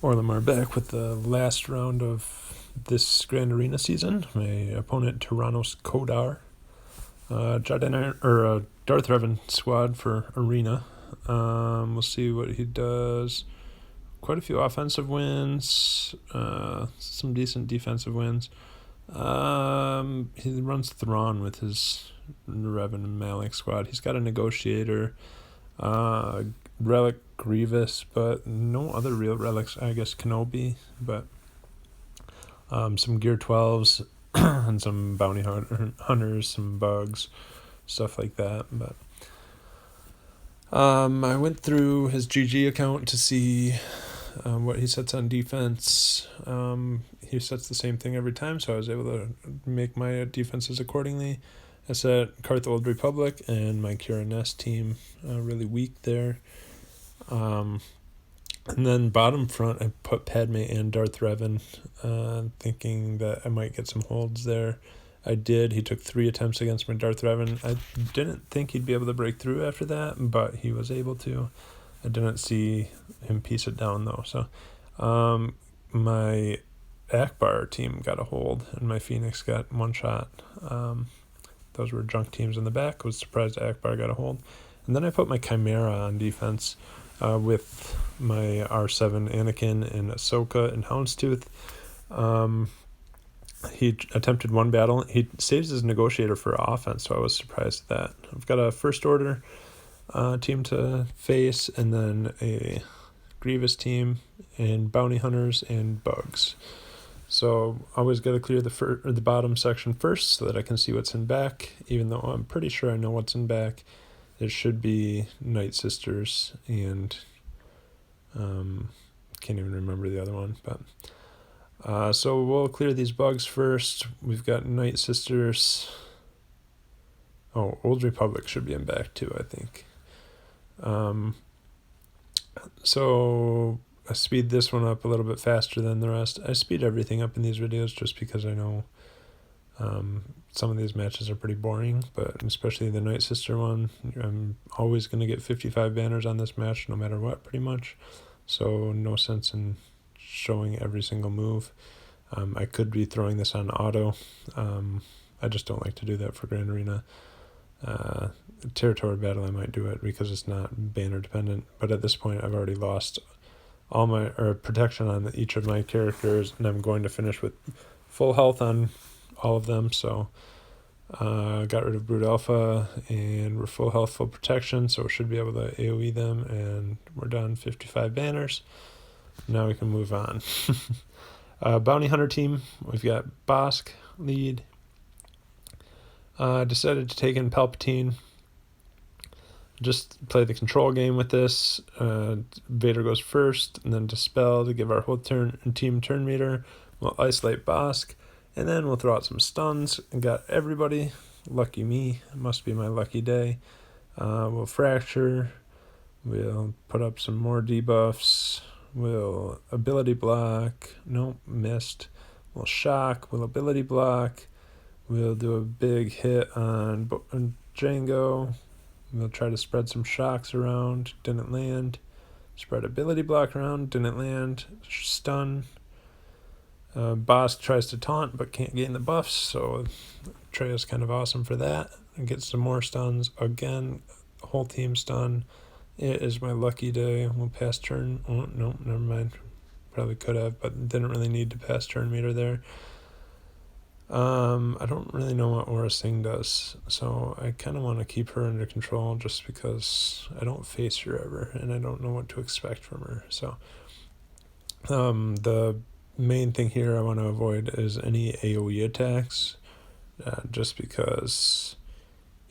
Orlamar back with the last round of this Grand Arena season. My opponent, Tyrannos Kodar. Darth Revan squad for Arena. We'll see what he does. Quite a few offensive wins, some decent defensive wins. He runs Thrawn with his Revan and Malik squad. He's got a negotiator, relic Grievous, but no other real relics. I guess Kenobi, but some Gear 12s and some bounty hunters, some bugs, stuff like that. But I went through his GG account to see what he sets on defense. He sets the same thing every time, so I was able to make my defenses accordingly. I set Karth Old Republic and my Kira Nest team really weak there. And then bottom front, I put Padme and Darth Revan, thinking that I might get some holds there. I did. He took 3 attempts against my Darth Revan. I didn't think he'd be able to break through after that, but he was able to. I didn't see him piece it down, though. So my Akbar team got a hold, and my Phoenix got one shot. Those were junk teams in the back. I was surprised Akbar got a hold. And then I put my Chimera on defense with my R7 Anakin and Ahsoka and Houndstooth. He attempted one battle. He saves his negotiator for offense, so I was surprised at that. I've got a First Order team to face, and then a Grievous team, and bounty hunters and bugs. So always got to clear the bottom section first so that I can see what's in back, even though I'm pretty sure I know what's in back. It should be Night Sisters and can't even remember the other one. But so we'll clear these bugs first. We've got Night Sisters. Oh, Old Republic should be in back too, I think. So I speed this one up a little bit faster than the rest. I speed everything up in these videos just because I know some of these matches are pretty boring, but especially the Night Sister one. I'm always going to get 55 banners on this match no matter what, pretty much. So no sense in showing every single move. I could be throwing this on auto. I just don't like to do that for Grand Arena. Territory battle, I might do it because it's not banner dependent, but at this point I've already lost all my protection on each of my characters, and I'm going to finish with full health on all of them. So got rid of Brood Alpha, and we're full health, full protection, so we should be able to AoE them, and we're done. 55 banners. Now we can move on. Bounty Hunter team, we've got Bosk lead. Decided to take in Palpatine. Just play the control game with this. Vader goes first, and then Dispel to give our whole team turn meter. We'll isolate Bosk, and then we'll throw out some stuns. And got everybody. Lucky me. It must be my lucky day. We'll Fracture. We'll put up some more debuffs. We'll Ability Block. Nope, missed. We'll Shock. We'll Ability Block. We'll do a big hit on Django. We'll try to spread some shocks around. Didn't land. Spread Ability Block around. Didn't land. Stun. Bosk tries to taunt but can't gain the buffs, so Treya's kind of awesome for that. And get some more stuns. Again, whole team stun. It is my lucky day. We'll pass turn. Oh, no, never mind. Probably could have, but didn't really need to pass turn meter there. I don't really know what Aura Singh does, so I kind of want to keep her under control just because I don't face her ever, and I don't know what to expect from her. So the main thing here I want to avoid is any AoE attacks, just because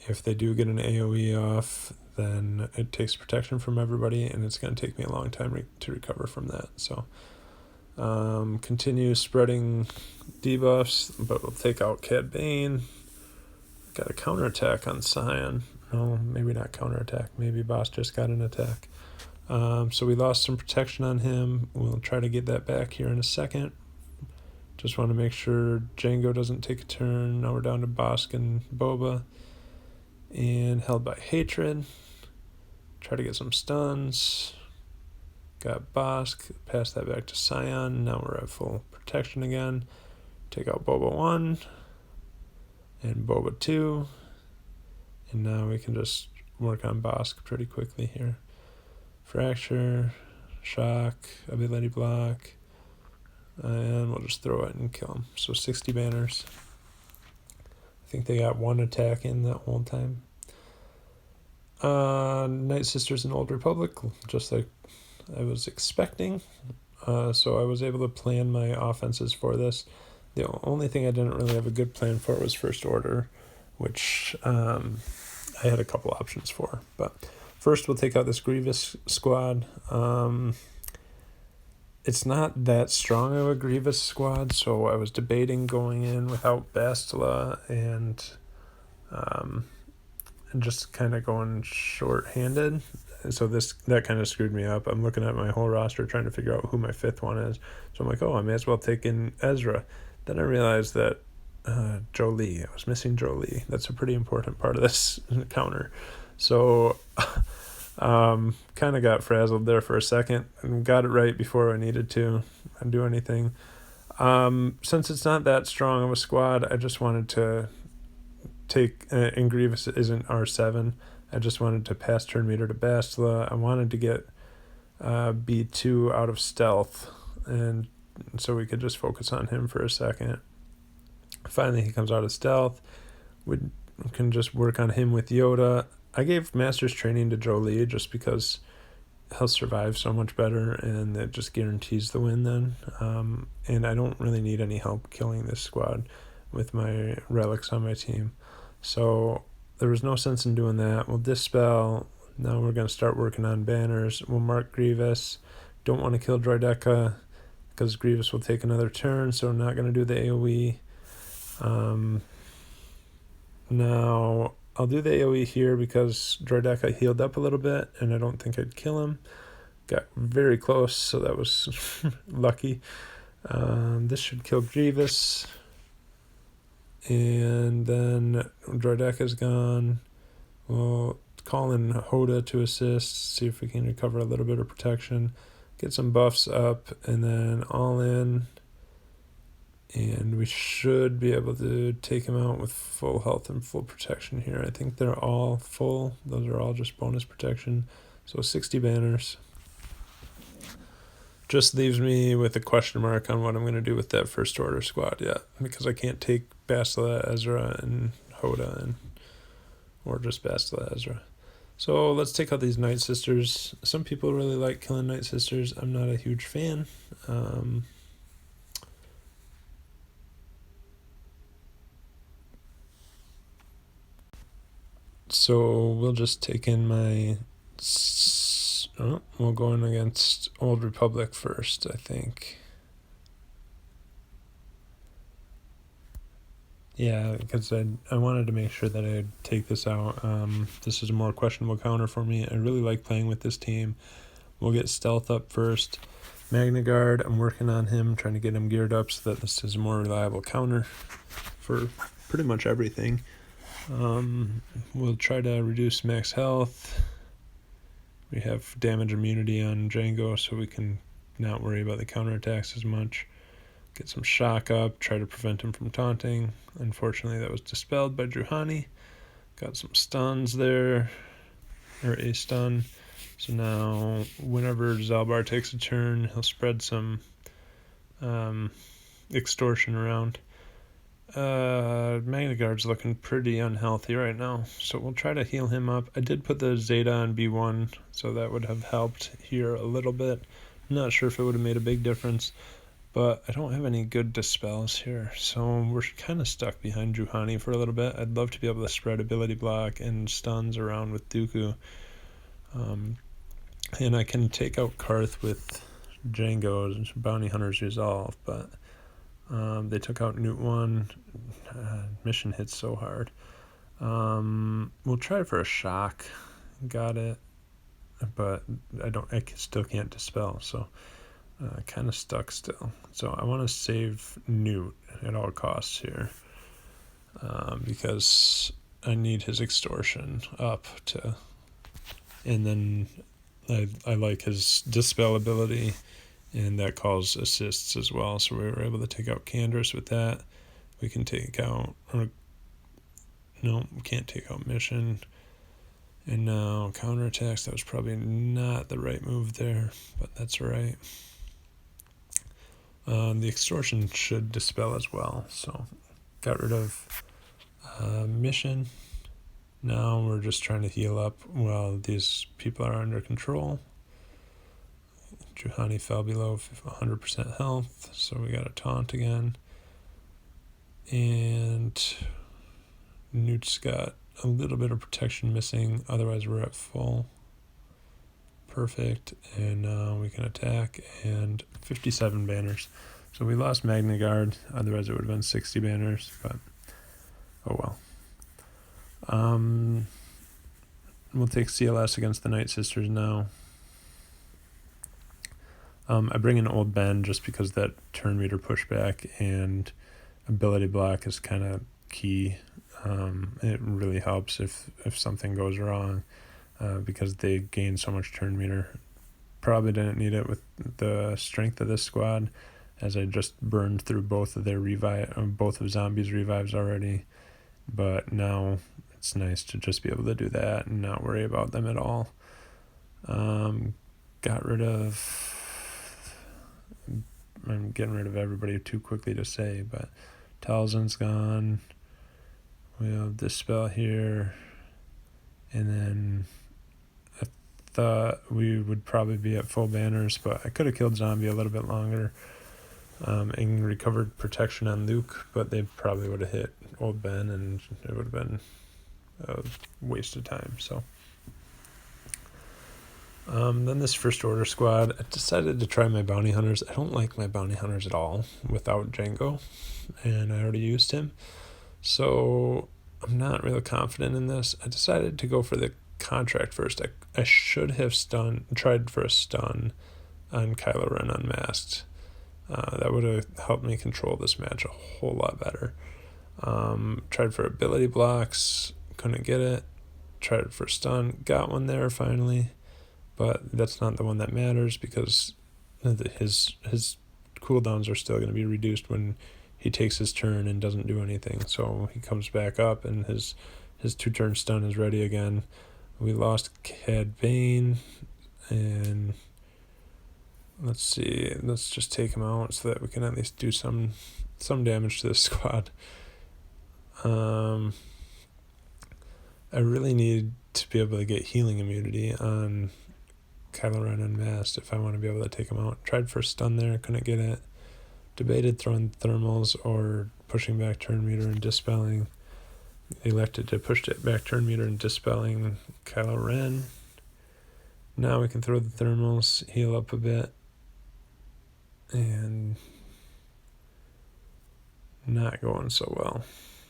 if they do get an AoE off, then it takes protection from everybody, and it's going to take me a long time to recover from that. So continue spreading debuffs, but we'll take out Cad Bane. Got a counterattack on Scion. No, maybe not counterattack. Maybe Boss just got an attack. So we lost some protection on him. We'll try to get that back here in a second. Just want to make sure Django doesn't take a turn. Now we're down to Bosk and Boba. And held by Hatred. Try to get some stuns. got Bosk, pass that back to Scion. Now we're at full protection again. Take out Boba 1 and Boba 2. And now we can just work on Bosk pretty quickly here. Fracture, shock, ability block, and we'll just throw it and kill him. So 60 banners. I think they got 1 attack in that whole time. Night Sisters in Old Republic, just like I was expecting. So I was able to plan my offenses for this. The only thing I didn't really have a good plan for was First Order, which I had a couple options for. But first we'll take out this Grievous squad. It's not that strong of a Grievous squad, so I was debating going in without Bastila and just kind of going short-handed. So that kind of screwed me up. I'm looking at my whole roster trying to figure out who my 5th one is. So I'm like, I may as well take in Ezra. Then I realized that Jolie, I was missing Jolie. That's a pretty important part of this counter. So kind of got frazzled there for a second and got it right before I needed to do anything. Since it's not that strong of a squad, I just wanted to take, and Grievous isn't R7, I just wanted to pass turn meter to Bastila. I wanted to get B2 out of stealth, and so we could just focus on him for a second. Finally, he comes out of stealth. We can just work on him with Yoda. I gave Master's Training to Jolie just because he'll survive so much better, and it just guarantees the win then. And I don't really need any help killing this squad with my relics on my team. So there was no sense in doing that. We'll dispel. Now we're going to start working on banners. We'll mark Grievous. Don't want to kill Droideka because Grievous will take another turn, so I'm not going to do the AoE. Now I'll do the AoE here because Droideka healed up a little bit, and I don't think I'd kill him. Got very close, so that was lucky. This should kill Grievous. And then Droideka's gone. We'll call in Hoda to assist, see if we can recover a little bit of protection. Get some buffs up, and then all in. And we should be able to take him out with full health and full protection here. I think they're all full. Those are all just bonus protection. So 60 banners. Just leaves me with a question mark on what I'm going to do with that First Order squad yet, because I can't take Bastila, Ezra, and Hoda, or just Bastila, Ezra. So let's take out these Night Sisters. Some people really like killing Night Sisters. I'm not a huge fan. So we'll just take in my... we'll go in against Old Republic first, I think. Yeah, because I wanted to make sure that I'd take this out. This is a more questionable counter for me. I really like playing with this team. We'll get Stealth up first. Magna Guard, I'm working on him, trying to get him geared up so that this is a more reliable counter for pretty much everything. We'll try to reduce max health. We have damage immunity on Django, so we can not worry about the counterattacks as much. Get some shock up, try to prevent him from taunting. Unfortunately, that was dispelled by Juhani. Got some stuns there, or a stun. So now, whenever Zalbar takes a turn, he'll spread some extortion around. Magna Guard's looking pretty unhealthy right now, so we'll try to heal him up. I did put the Zeta on B1, so that would have helped here a little bit. I'm not sure if it would have made a big difference, but I don't have any good dispels here, so we're kind of stuck behind Juhani for a little bit. I'd love to be able to spread ability block and stuns around with Dooku. And I can take out Karth with Django's Bounty Hunter's Resolve, but they took out Newt 1. Mission hits so hard. We'll try for a shock. Got it. But I still can't dispel, so kind of stuck still. So I want to save Newt at all costs here, because I need his extortion up to, and then I like his dispel ability, and that calls assists as well. So we were able to take out Canderous with that. We can take out, or no, we can't take out Mission. And now counterattacks. That was probably not the right move there, but that's all right. The extortion should dispel as well. So got rid of Mission. Now we're just trying to heal up while these people are under control. Juhani fell below 100% health, so we got a taunt again. And Newt's got a little bit of protection missing, otherwise we're at full. Perfect, and now we can attack, and 57 banners. So we lost Magna Guard, otherwise it would have been 60 banners, but oh well. We'll take CLS against the Night Sisters now. I bring in Old Ben just because that turn meter pushback and ability block is kind of key. It really helps if something goes wrong because they gain so much turn meter. Probably didn't need it with the strength of this squad, as I just burned through both of their both of Zombies' revives already. But now it's nice to just be able to do that and not worry about them at all. Got rid of... I'm getting rid of everybody too quickly to say, but Talzin's gone. We have Dispel here. And then I thought we would probably be at full banners, but I could have killed Zombie a little bit longer and recovered protection on Luke, but they probably would have hit Old Ben and it would have been a waste of time. So then this First Order squad, I decided to try my Bounty Hunters. I don't like my Bounty Hunters at all without Django, and I already used him. So I'm not really confident in this. I decided to go for the contract first. I should have tried for a stun on Kylo Ren Unmasked. That would have helped me control this match a whole lot better. Tried for ability blocks, couldn't get it. Tried for stun, got one there finally, but that's not the one that matters because his cooldowns are still going to be reduced when he takes his turn and doesn't do anything. So he comes back up and his 2-turn stun is ready again. We lost Cad Bane, and let's see, let's just take him out so that we can at least do some damage to this squad. I really need to be able to get healing immunity on Kylo Ren Unmasked if I want to be able to take him out. Tried for stun there, couldn't get it. Debated throwing thermals or pushing back turn meter and dispelling. Elected to push it back turn meter and dispelling Kylo Ren. Now we can throw the thermals, heal up a bit, and not going so well.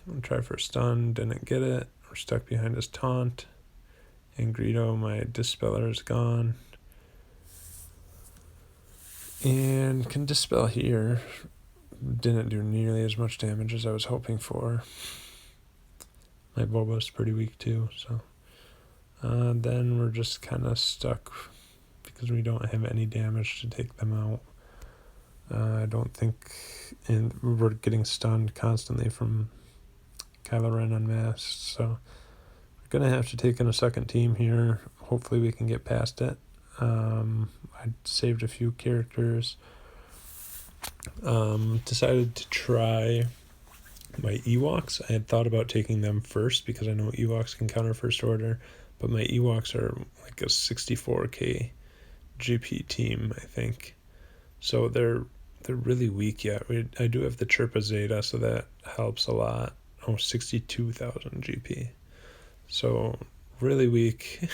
I'll try for stun, didn't get it. We're stuck behind his taunt. And Greedo, my dispeller, is gone. And can dispel here. Didn't do nearly as much damage as I was hoping for. My Boba's pretty weak too, so. Then we're just kind of stuck because we don't have any damage to take them out. I don't think, and we're getting stunned constantly from Kylo Ren Unmasked, so we're going to have to take in a second team here. Hopefully we can get past it. I saved a few characters. Decided to try my Ewoks. I had thought about taking them first because I know Ewoks can counter First Order, but my Ewoks are like a 64k GP team, I think. So they're really weak yet. I do have the Chirpa Zeta, so that helps a lot. 62,000 GP. So really weak.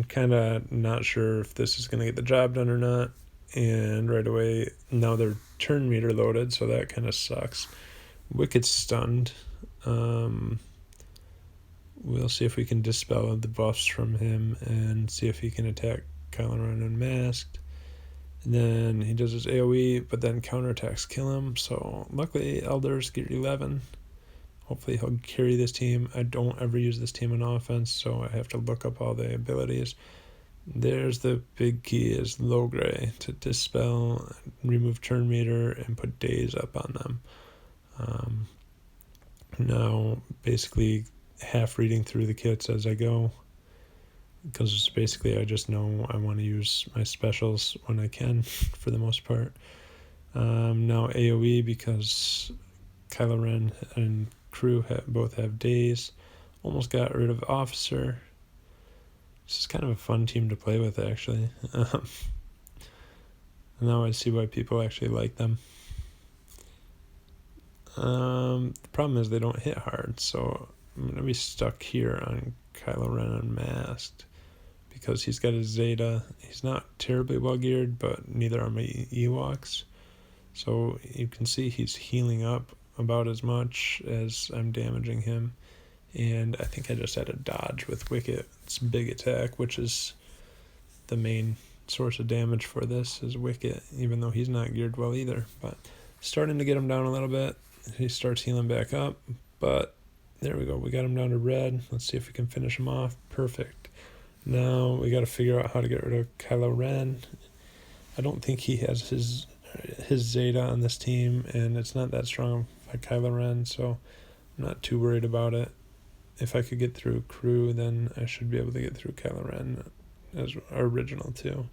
Kind of not sure if this is going to get the job done or not. And right away, now they're turn meter loaded, so that kind of sucks. Wicked's stunned. We'll see if we can dispel the buffs from him and see if he can attack Kylo Ren Unmasked. And then he does his AoE, but then counterattacks kill him. So luckily, Elders get 11. Hopefully he'll carry this team. I don't ever use this team on offense, so I have to look up all the abilities. There's the big key is low gray to dispel, remove turn meter, and put days up on them. Now, basically, half reading through the kits as I go, because basically I just know I want to use my specials when I can, for the most part. Now AoE, because Kylo Ren and crew both have days. Almost got rid of Officer. This is kind of a fun team to play with, actually. Now I see why people actually like them. The problem is they don't hit hard, so I'm going to be stuck here on Kylo Ren Unmasked because he's got his Zeta. He's not terribly well geared, but neither are my Ewoks. So you can see he's healing up about as much as I'm damaging him. And I think I just had a dodge with Wicket's big attack, which is the main source of damage for this, is Wicket, even though he's not geared well either. But starting to get him down a little bit. He starts healing back up, but there we go. We got him down to red. Let's see if we can finish him off. Perfect. Now we got to figure out how to get rid of Kylo Ren. I don't think he has his Zeta on this team, and it's not that strong by Kylo Ren, so I'm not too worried about it. If I could get through crew, then I should be able to get through Kylo Ren as original too.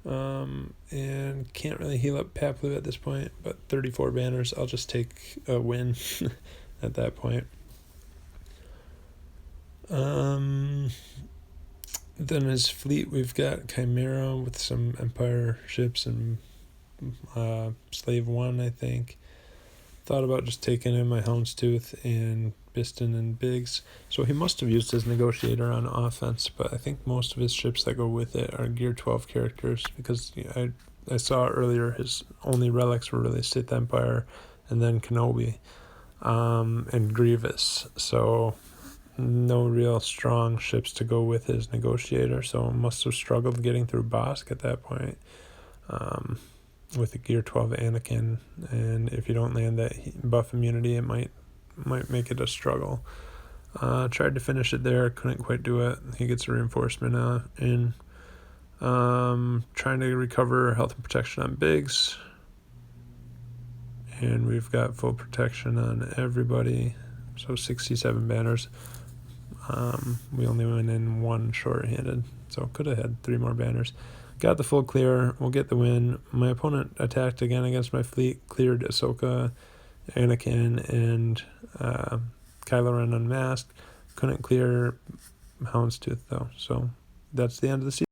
And can't really heal up Paploo at this point, but 34 banners, I'll just take a win at that point. Then his fleet, we've got Chimera with some Empire ships and Slave 1, I think. Thought about just taking in my Houndstooth and Biston and Biggs. So he must have used his Negotiator on offense, but I think most of his ships that go with it are Gear 12 characters, because I saw earlier his only relics were really Sith Empire and then Kenobi and Grievous. So no real strong ships to go with his Negotiator, so must have struggled getting through Bosk at that point. With a Gear 12 Anakin, and if you don't land that buff immunity, it might make it a struggle. Tried to finish it there, couldn't quite do it. He gets a reinforcement in. Trying to recover health and protection on Biggs, and we've got full protection on everybody, so 67 banners. We only went in one short-handed, so could have had 3 more banners. Got the full clear. We'll get the win. My opponent attacked again against my fleet, cleared Ahsoka, Anakin, and Kylo Ren Unmasked. Couldn't clear Houndstooth, though. So that's the end of the season.